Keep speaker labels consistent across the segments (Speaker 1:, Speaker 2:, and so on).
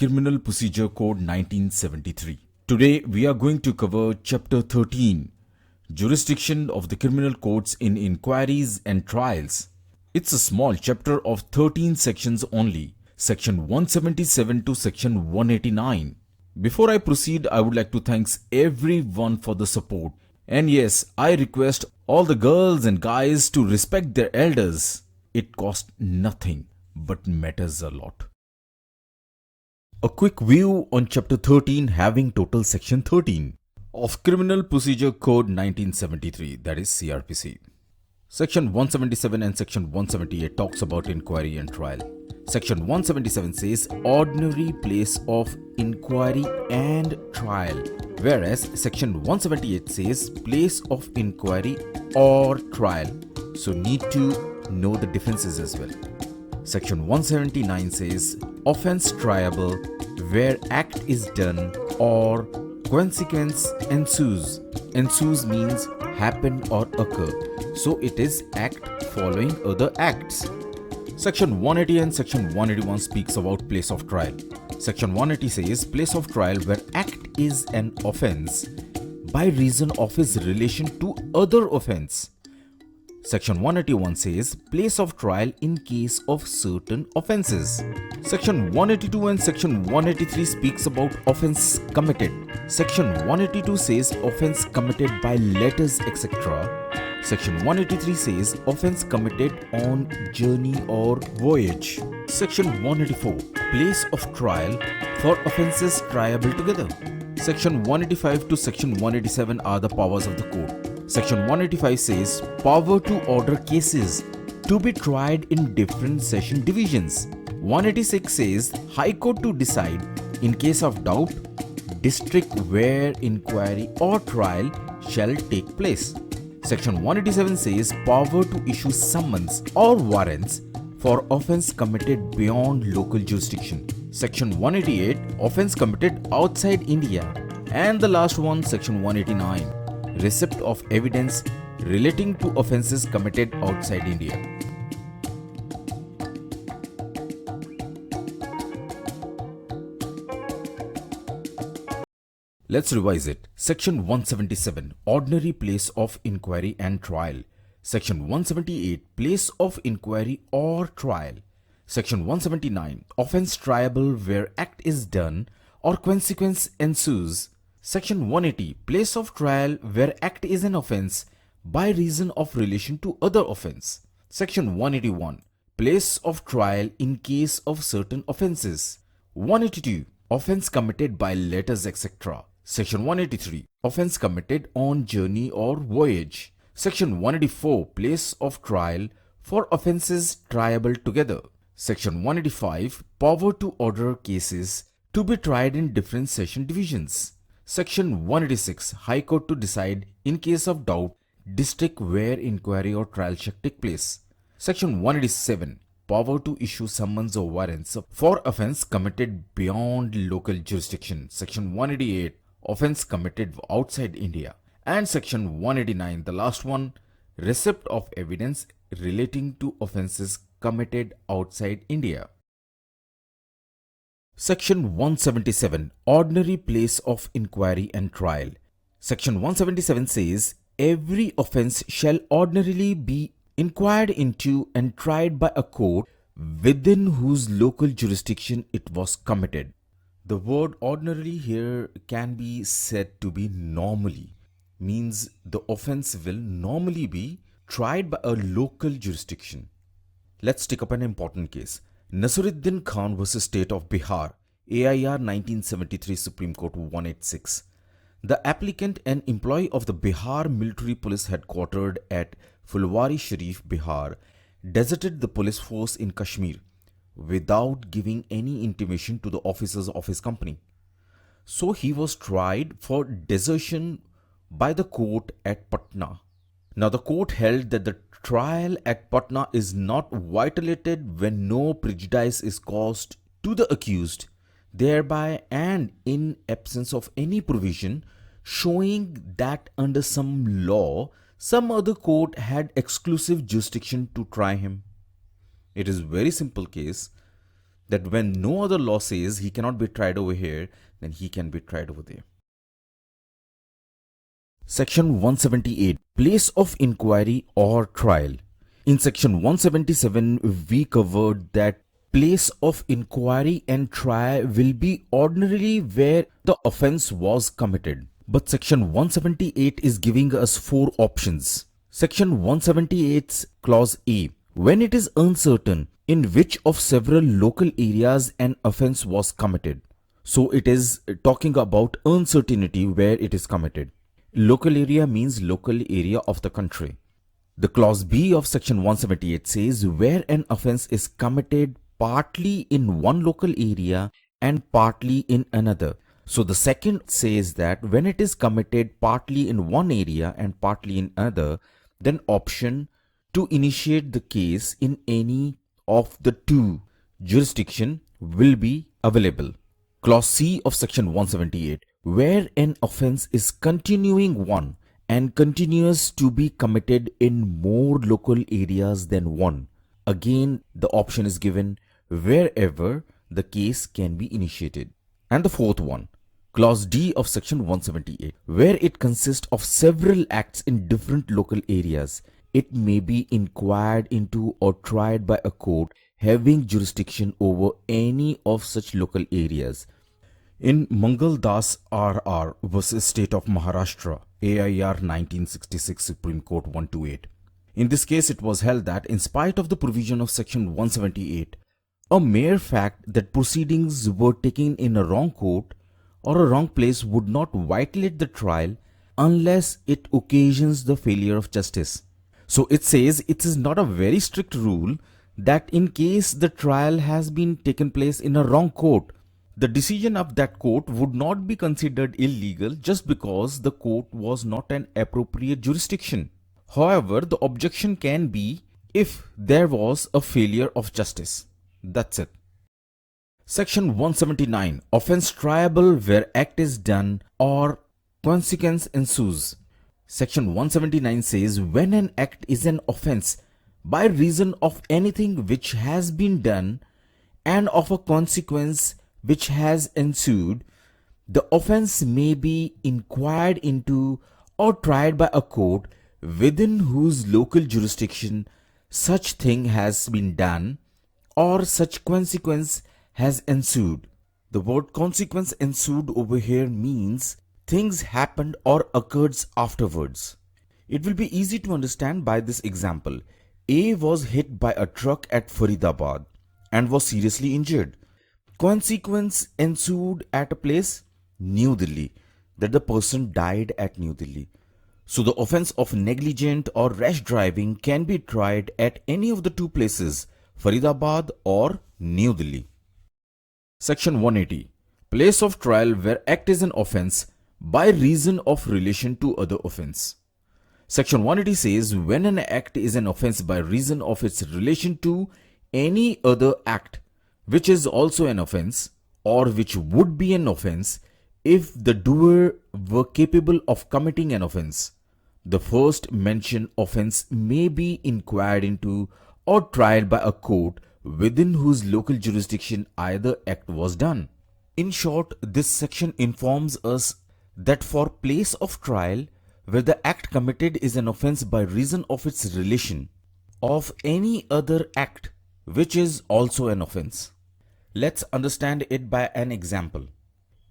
Speaker 1: Criminal Procedure Code 1973. Today we are going to cover Chapter 13, Jurisdiction of the Criminal Courts in Inquiries and Trials. It's a small chapter of 13 sections only, Section 177 to Section 189. Before I proceed, I would like to thank everyone for the support. And yes, I request all the girls and guys to respect their elders. It costs nothing but matters a lot. A quick view on Chapter 13 having total Section 13 of Criminal Procedure Code 1973, that is CRPC. Section 177 and Section 178 talks about inquiry and trial. Section 177 says ordinary place of inquiry and trial, whereas Section 178 says place of inquiry or trial. So need to know the differences as well. Section 179 says offence triable where act is done or consequence ensues. Ensues means happen or occur. So it is act following other acts. Section 180 and Section 181 speaks about place of trial. Section 180 says place of trial where act is an offence by reason of his relation to other offence. Section 181 says place of trial in case of certain offences. Section 182 and Section 183 speaks about offence committed. Section 182 says offence committed by letters, etc. Section 183 says offence committed on journey or voyage. Section 184 place of trial for offences triable together. Section 185 to Section 187 are the powers of the court. Section 185 says power to order cases to be tried in different session divisions. 186 says High Court to decide in case of doubt district where inquiry or trial shall take place. Section 187 says power to issue summons or warrants for offence committed beyond local jurisdiction. Section 188 offence committed outside India. And the last one, Section 189, receipt of evidence relating to offences committed outside India. Let's revise it. Section 177, ordinary place of inquiry and trial. Section 178, place of inquiry or trial. Section 179, offence triable where act is done or consequence ensues. Section 180, place of trial where act is an offence by reason of relation to other offence. Section 181, place of trial in case of certain offences. 182, offence committed by letters, etc. Section 183, offence committed on journey or voyage. Section 184, place of trial for offences triable together. Section 185, power to order cases to be tried in different session divisions. Section 186, High Court to decide in case of doubt district where inquiry or trial shall take place. Section 187, power to issue summons or warrants for offence committed beyond local jurisdiction. Section 188, offence committed outside India. And Section 189, the last one, receipt of evidence relating to offences committed outside India. Section 177, ordinary place of inquiry and trial. Section 177 says every offence shall ordinarily be inquired into and tried by a court within whose local jurisdiction it was committed. The word ordinarily here can be said to be normally, means the offence will normally be tried by a local jurisdiction. Let's take up an important case. Nasiruddin Khan vs. State of Bihar, AIR 1973, Supreme Court 186. The applicant, an employee of the Bihar Military Police headquartered at Fulwari Sharif, Bihar, deserted the police force in Kashmir without giving any intimation to the officers of his company. So he was tried for desertion by the court at Patna. Now the court held that the trial at Patna is not violated when no prejudice is caused to the accused, thereby and in absence of any provision showing that under some law some other court had exclusive jurisdiction to try him. It is very simple case. that when no other law says he cannot be tried over here, then he can be tried over there. Section 178, place of inquiry or trial. In section 177, we covered that place of inquiry and trial will be ordinarily where the offense was committed. But section 178 is giving us four options. Section 178's clause A, when it is uncertain in which of several local areas an offense was committed. So it is talking about uncertainty where it is committed. Local area means local area of the country. The clause B of section 178 says where an offense is committed partly in one local area and partly in another. So the second says that when it is committed partly in one area and partly in another, then option to initiate the case in any of the two jurisdiction will be available. Clause C of section 178, where an offense is continuing one and continues to be committed in more local areas than one. Again, the option is given wherever the case can be initiated. And the fourth one, clause D of section 178, where it consists of several acts in different local areas, it may be inquired into or tried by a court having jurisdiction over any of such local areas. In Mangal Das R.R. vs. State of Maharashtra, AIR 1966 Supreme Court 128. In this case, it was held that in spite of the provision of section 178, a mere fact that proceedings were taken in a wrong court or a wrong place would not violate the trial unless it occasions the failure of justice. So it says it is not a very strict rule that in case the trial has been taken place in a wrong court, the decision of that court would not be considered illegal just because the court was not an appropriate jurisdiction. However, the objection can be if there was a failure of justice. That's it. Section 179, offense triable where act is done or consequence ensues. Section 179 says when an act is an offense by reason of anything which has been done and of a consequence which has ensued, the offense may be inquired into or tried by a court within whose local jurisdiction such thing has been done or such consequence has ensued. The word consequence ensued over here means things happened or occurred afterwards. It will be easy to understand by this example. A was hit by a truck at Faridabad and was seriously injured. Consequence ensued at a place, New Delhi, that the person died at New Delhi. So the offense of negligent or rash driving can be tried at any of the two places, Faridabad or New Delhi. Section 180. Place of trial where act is an offense by reason of relation to other offense. Section 180 says when an act is an offense by reason of its relation to any other act which is also an offense or which would be an offense if the doer were capable of committing an offense. The first mentioned offense may be inquired into or tried by a court within whose local jurisdiction either act was done. In short, this section informs us that for place of trial where the act committed is an offense by reason of its relation of any other act which is also an offense. Let's understand it by an example.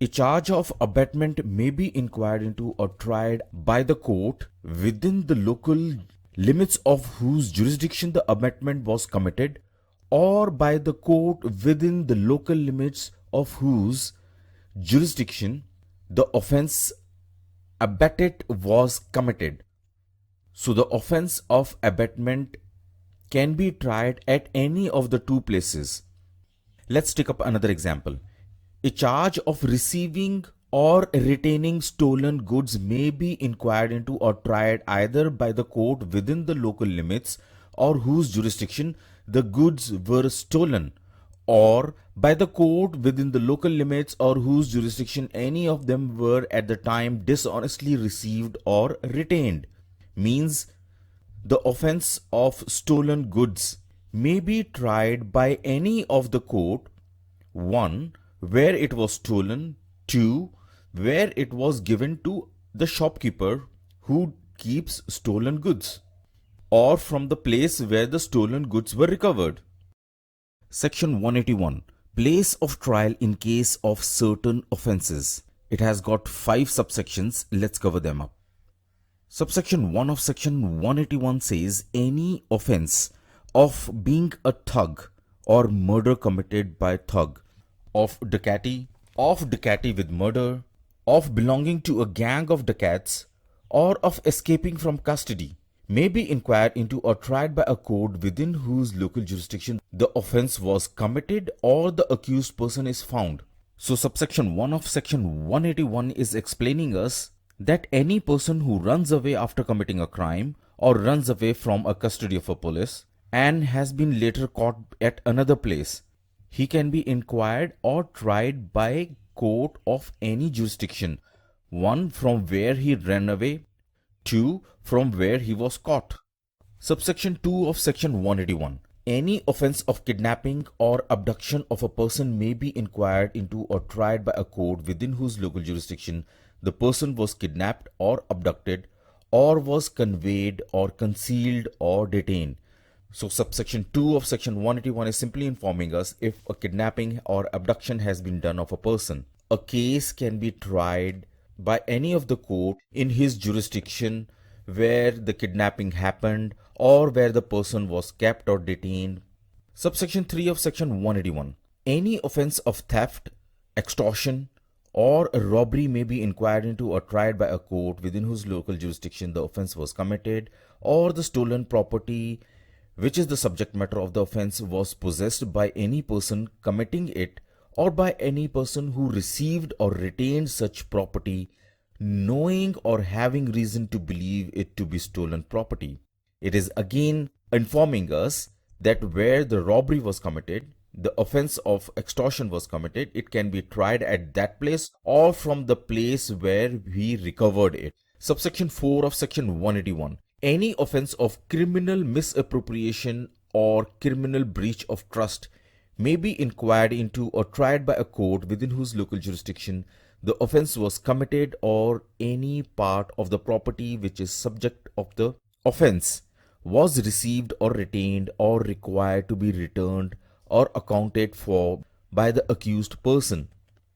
Speaker 1: A charge of abetment may be inquired into or tried by the court within the local limits of whose jurisdiction the abetment was committed or by the court within the local limits of whose jurisdiction the offense abetted was committed. So the offense of abetment can be tried at any of the two places. Let's take up another example. A charge of receiving or retaining stolen goods may be inquired into or tried either by the court within the local limits or whose jurisdiction the goods were stolen, or by the court within the local limits or whose jurisdiction any of them were at the time dishonestly received or retained. Means the offense of stolen goods may be tried by any of the court 1. Where it was stolen. 2. Where it was given to the shopkeeper who keeps stolen goods, or from the place where the stolen goods were recovered. Section 181. Place of trial in case of certain offences. It has got 5 subsections. Let's cover them up. Subsection 1 of section 181 says any offence of being a thug or murder committed by thug, of dacoity with murder, of belonging to a gang of dacoits, or of escaping from custody may be inquired into or tried by a court within whose local jurisdiction the offence was committed or the accused person is found. So subsection 1 of section 181 is explaining us that any person who runs away after committing a crime or runs away from a custody of a police and has been later caught at another place, he can be inquired or tried by court of any jurisdiction. 1. From where he ran away. 2. From where he was caught. Subsection 2 of section 181. Any offence of kidnapping or abduction of a person may be inquired into or tried by a court within whose local jurisdiction the person was kidnapped or abducted or was conveyed or concealed or detained. So subsection 2 of section 181 is simply informing us if a kidnapping or abduction has been done of a person, a case can be tried by any of the court in his jurisdiction where the kidnapping happened or where the person was kept or detained. Subsection 3 of section 181. Any offence of theft, extortion, or a robbery may be inquired into or tried by a court within whose local jurisdiction the offence was committed, or the stolen property, which is the subject matter of the offence, was possessed by any person committing it, or by any person who received or retained such property, knowing or having reason to believe it to be stolen property. It is again informing us that where the robbery was committed, the offence of extortion was committed, it can be tried at that place or from the place where we recovered it. Subsection 4 of section 181. Any offence of criminal misappropriation or criminal breach of trust may be inquired into or tried by a court within whose local jurisdiction the offence was committed, or any part of the property which is subject of the offence was received or retained or required to be returned or accounted for by the accused person.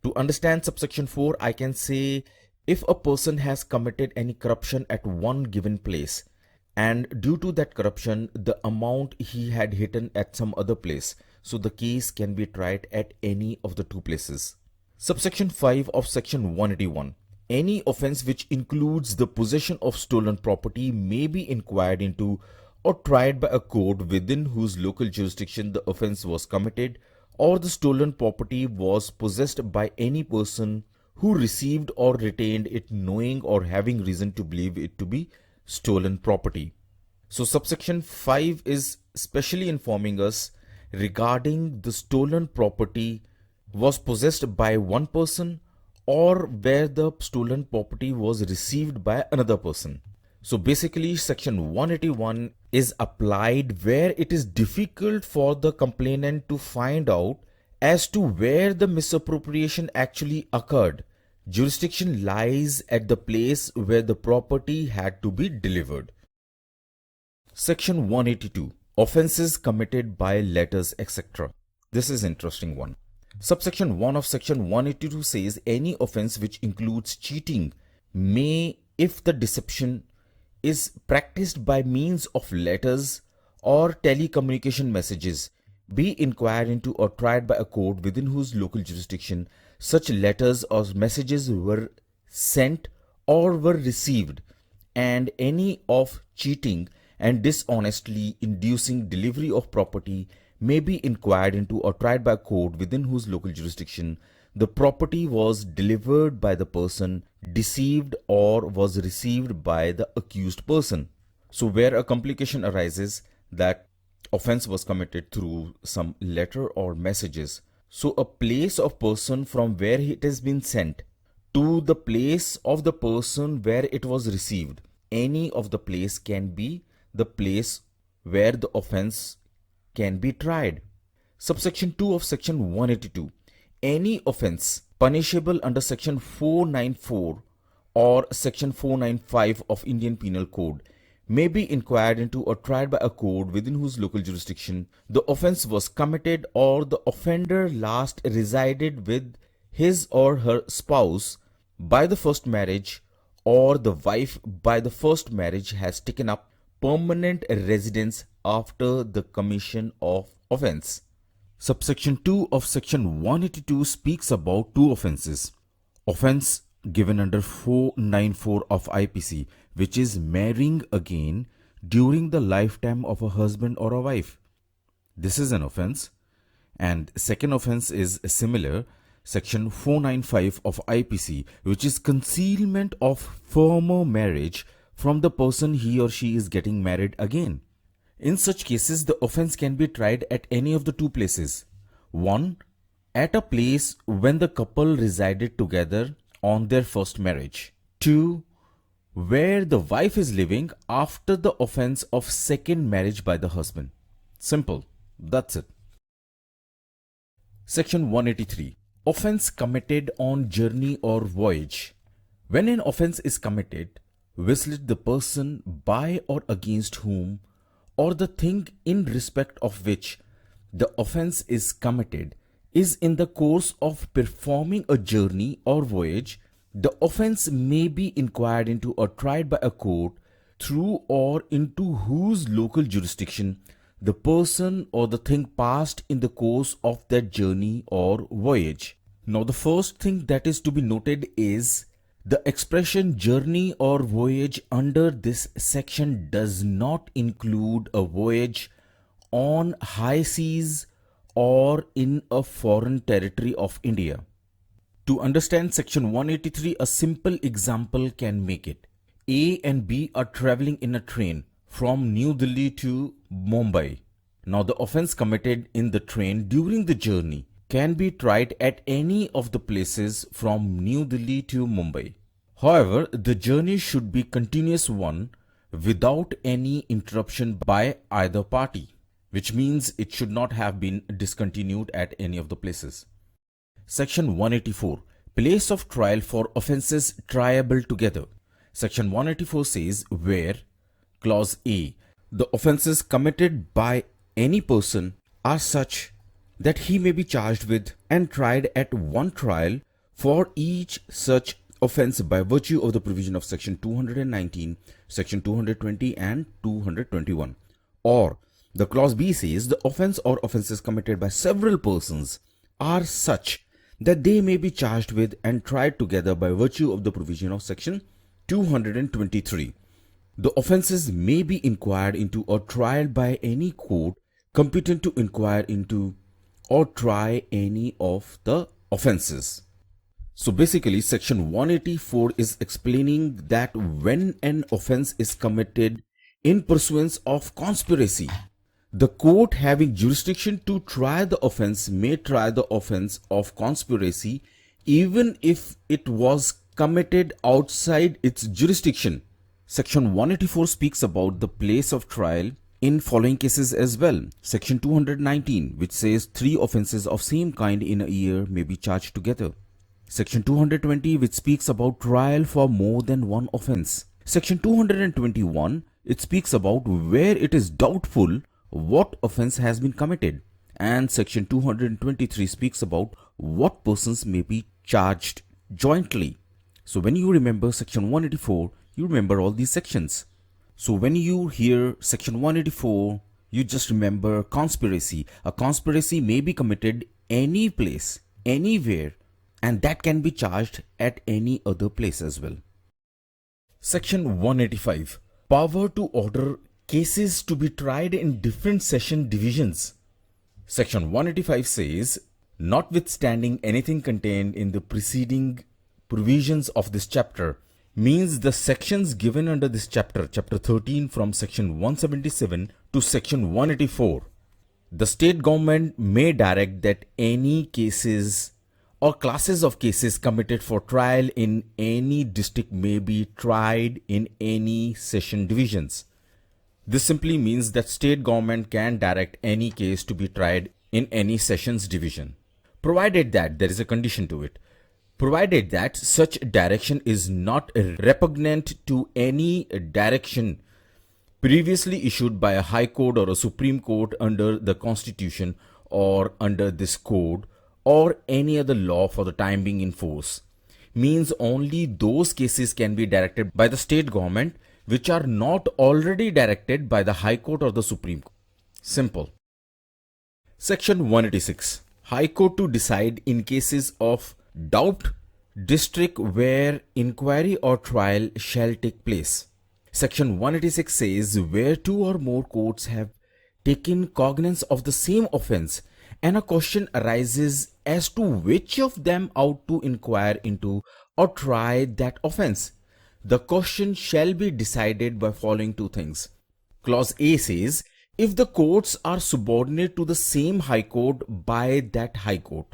Speaker 1: To understand subsection 4, I can say if a person has committed any corruption at one given place, and due to that corruption the amount he had hidden at some other place, so the case can be tried at any of the two places. Subsection 5 of section 181. Any offence which includes the possession of stolen property may be inquired into or tried by a court within whose local jurisdiction the offence was committed, or the stolen property was possessed by any person who received or retained it knowing or having reason to believe it to be stolen property. So subsection 5 is specially informing us regarding the stolen property was possessed by one person or where the stolen property was received by another person. So basically section 181 is applied where it is difficult for the complainant to find out as to where the misappropriation actually occurred. Jurisdiction lies at the place where the property had to be delivered. Section 182. Offences committed by letters, etc. This is an interesting one. Subsection 1 of section 182 says any offence which includes cheating may, if the deception is practiced by means of letters or telecommunication messages, be inquired into or tried by a court within whose local jurisdiction such letters or messages were sent or were received, and any of cheating and dishonestly inducing delivery of property may be inquired into or tried by a court within whose local jurisdiction the property was delivered by the person deceived or was received by the accused person. So where a complication arises that offense was committed through some letter or messages, so a place of person from where it has been sent to the place of the person where it was received, any of the place can be the place where the offense can be tried. Subsection 2 of section 182. any offence punishable under section 494 or section 495 of Indian Penal Code may be inquired into or tried by a court within whose local jurisdiction the offence was committed or the offender last resided with his or her spouse by the first marriage, or the wife by the first marriage has taken up permanent residence after the commission of offence. Subsection 2 of section 182 speaks about two offences. Offence given under 494 of IPC, which is marrying again during the lifetime of a husband or a wife. This is an offence. And second offence is similar, section 495 of IPC, which is concealment of former marriage from the person he or she is getting married again. In such cases, the offence can be tried at any of the two places. 1. At a place when the couple resided together on their first marriage. 2. Where the wife is living after the offence of second marriage by the husband. Simple. That's it. Section 183. Offence committed on journey or voyage. When an offence is committed, visit the person by or against whom, or the thing in respect of which the offence is committed, is in the course of performing a journey or voyage, the offence may be inquired into or tried by a court through or into whose local jurisdiction the person or the thing passed in the course of that journey or voyage. Now, the first thing that is to be noted is the expression journey or voyage under this section does not include a voyage on high seas or in a foreign territory of India. To understand section 183, a simple example can make it. A and B are traveling in a train from New Delhi to Mumbai. Now, the offence committed in the train during the journey can be tried at any of the places from New Delhi to Mumbai. However, the journey should be continuous one without any interruption by either party, which means it should not have been discontinued at any of the places. Section 184. Place of trial for offences triable together. Section 184 says where, clause A, the offences committed by any person are such that he may be charged with and tried at one trial for each such offence by virtue of the provision of section 219, section 220 and 221. Or the clause B says the offence or offences committed by several persons are such that they may be charged with and tried together by virtue of the provision of section 223. The offences may be inquired into or tried by any court competent to inquire into or try any of the offences. So basically, section 184 is explaining that when an offence is committed in pursuance of conspiracy, the court having jurisdiction to try the offence may try the offence of conspiracy even if it was committed outside its jurisdiction. Section 184 speaks about the place of trial in following cases as well. Section 219, which says 3 offences of same kind in a year may be charged together. Section 220, which speaks about trial for more than one offence. Section 221, it speaks about where it is doubtful what offence has been committed. And section 223 speaks about what persons may be charged jointly. So when you remember section 184, you remember all these sections. So when you hear section 184, you just remember conspiracy. A conspiracy may be committed any place, anywhere, and that can be charged at any other place as well. Section 185. Power to order cases to be tried in different session divisions. Section 185 says, notwithstanding anything contained in the preceding provisions of this chapter, means the sections given under this chapter, chapter 13 from section 177 to section 184, the state government may direct that any cases or classes of cases committed for trial in any district may be tried in any session divisions. This simply means that state government can direct any case to be tried in any sessions division. provided that there is a condition to it, provided that such direction is not repugnant to any direction previously issued by a High Court or a Supreme Court under the Constitution or under this code or any other law for the time being in force. Means only those cases can be directed by the state government which are not already directed by the High Court or the Supreme Court. Simple. Section 186. High Court to decide in cases of doubt district where inquiry or trial shall take place. Section 186 says where two or more courts have taken cognizance of the same offence and a question arises as to which of them ought to inquire into or try that offence, the question shall be decided by following two things. Clause A says if the courts are subordinate to the same High Court by that High Court.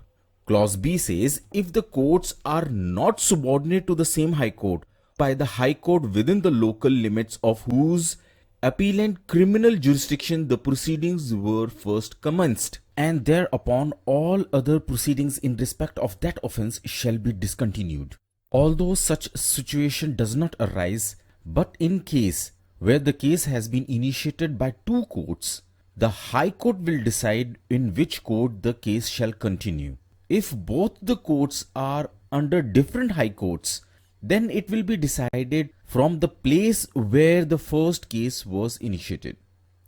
Speaker 1: Clause B says if the courts are not subordinate to the same High Court by the High Court within the local limits of whose appellant criminal jurisdiction the proceedings were first commenced, and thereupon all other proceedings in respect of that offence shall be discontinued. Although such situation does not arise, but in case where the case has been initiated by two courts, the High Court will decide in which court the case shall continue. If both the courts are under different High Courts, then it will be decided from the place where the first case was initiated.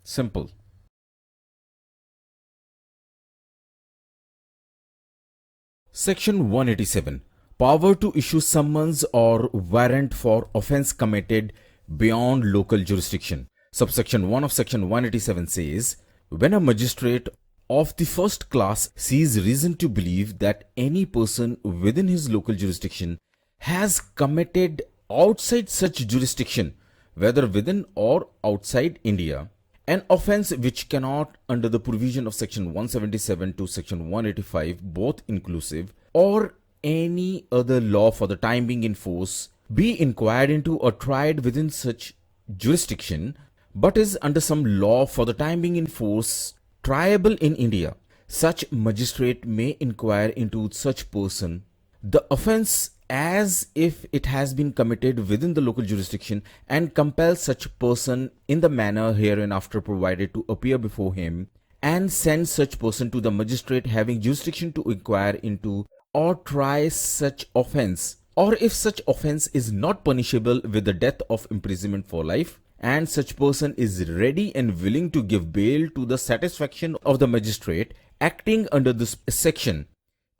Speaker 1: Simple. Section 187. Power to issue summons or warrant for offence committed beyond local jurisdiction. Subsection 1 of Section 187 says, when a magistrate of the first class sees reason to believe that any person within his local jurisdiction has committed outside such jurisdiction, whether within or outside India, an offence which cannot, under the provision of Section 177 to Section 185, both inclusive, or any other law for the time being in force, be inquired into or tried within such jurisdiction, but is under some law for the time being in force triable in India, such magistrate may inquire into such person the offence as if it has been committed within the local jurisdiction and compel such person in the manner hereinafter provided to appear before him and send such person to the magistrate having jurisdiction to inquire into or try such offence, or if such offence is not punishable with the death of imprisonment for life, and such person is ready and willing to give bail to the satisfaction of the magistrate acting under this section,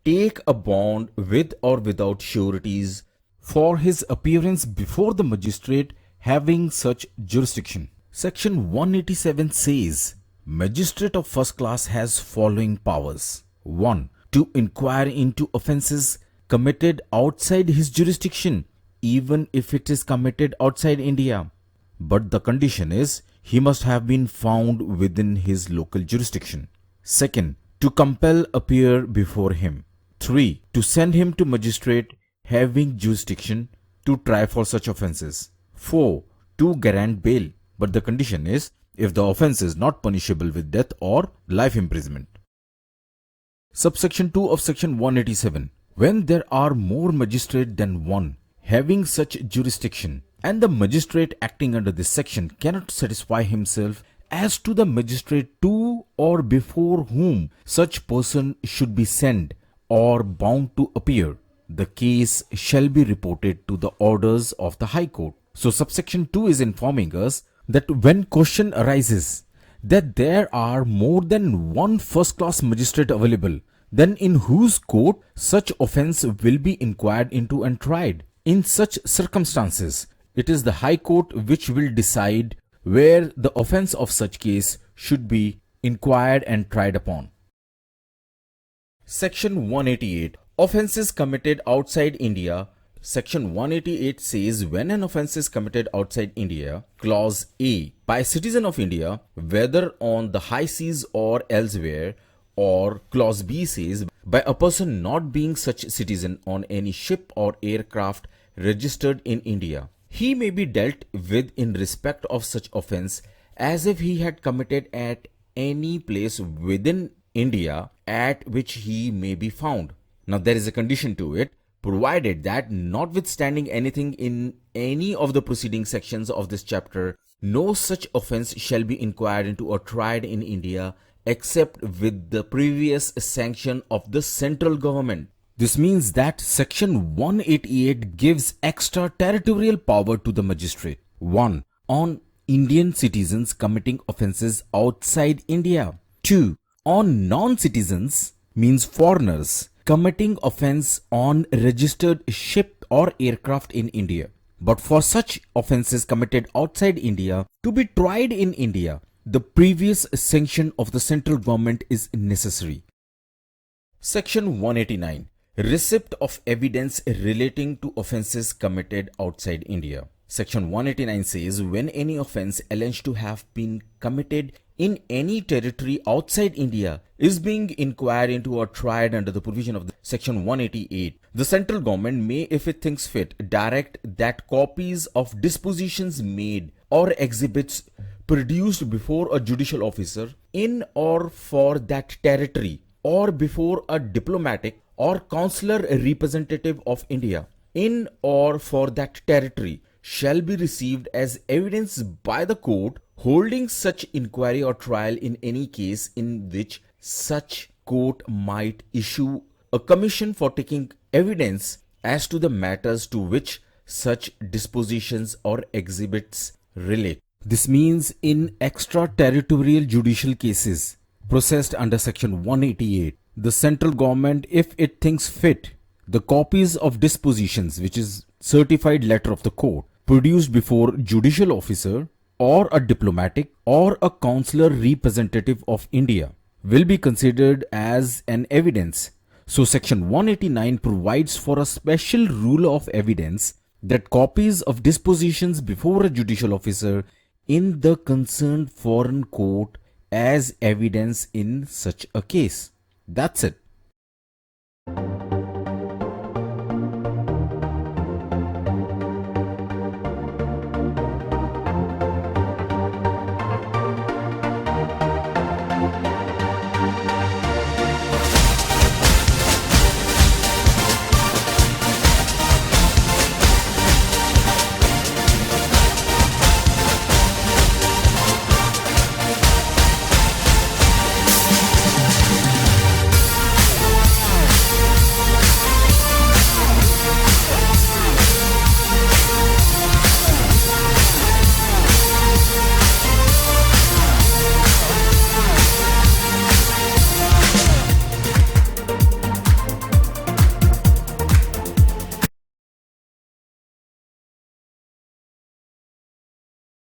Speaker 1: take a bond with or without sureties for his appearance before the magistrate having such jurisdiction. Section 187 says, magistrate of first class has following powers. 1. To inquire into offences committed outside his jurisdiction, even if it is committed outside India. But the condition is he must have been found within his local jurisdiction. Second, to compel appear before him. 3. To send him to magistrate having jurisdiction to try for such offences. 4. To grant bail, but the condition is if the offence is not punishable with death or life imprisonment. Subsection 2 of Section 187. When there are more magistrate than one having such jurisdiction, and the magistrate acting under this section cannot satisfy himself as to the magistrate to or before whom such person should be sent or bound to appear, the case shall be reported to the orders of the High Court. So subsection 2 is informing us that when question arises that there are more than one first-class magistrate available, then in whose court such offence will be inquired into and tried. In such circumstances, it is the High Court which will decide where the offence of such case should be inquired and tried upon. Section 188. Offences committed outside India. Section 188 says when an offence is committed outside India, Clause A, by a citizen of India, whether on the high seas or elsewhere, or Clause B says by a person not being such citizen on any ship or aircraft registered in India, he may be dealt with in respect of such offence as if he had committed at any place within India at which he may be found. Now there is a condition to it, provided that notwithstanding anything in any of the preceding sections of this chapter, no such offence shall be inquired into or tried in India except with the previous sanction of the central government. This means that section 188 gives extraterritorial power to the magistrate. 1. On Indian citizens committing offences outside India. 2. On non-citizens, means foreigners, committing offence on registered ship or aircraft in India. But for such offences committed outside India to be tried in India, the previous sanction of the central government is necessary. Section 189. Receipt of evidence relating to offences committed outside India. Section 189 says when any offence alleged to have been committed in any territory outside India is being inquired into or tried under the provision of Section 188, the central government may, if it thinks fit, direct that copies of dispositions made or exhibits produced before a judicial officer in or for that territory or before a diplomatic or consular representative of India in or for that territory shall be received as evidence by the court holding such inquiry or trial in any case in which such court might issue a commission for taking evidence as to the matters to which such dispositions or exhibits relate. This means in extraterritorial judicial cases processed under section 188, the central government, if it thinks fit, the copies of dispositions, which is certified letter of the court, produced before judicial officer or a diplomatic or a consular representative of India will be considered as an evidence. So section 189 provides for a special rule of evidence that copies of dispositions before a judicial officer in the concerned foreign court as evidence in such a case. That's it.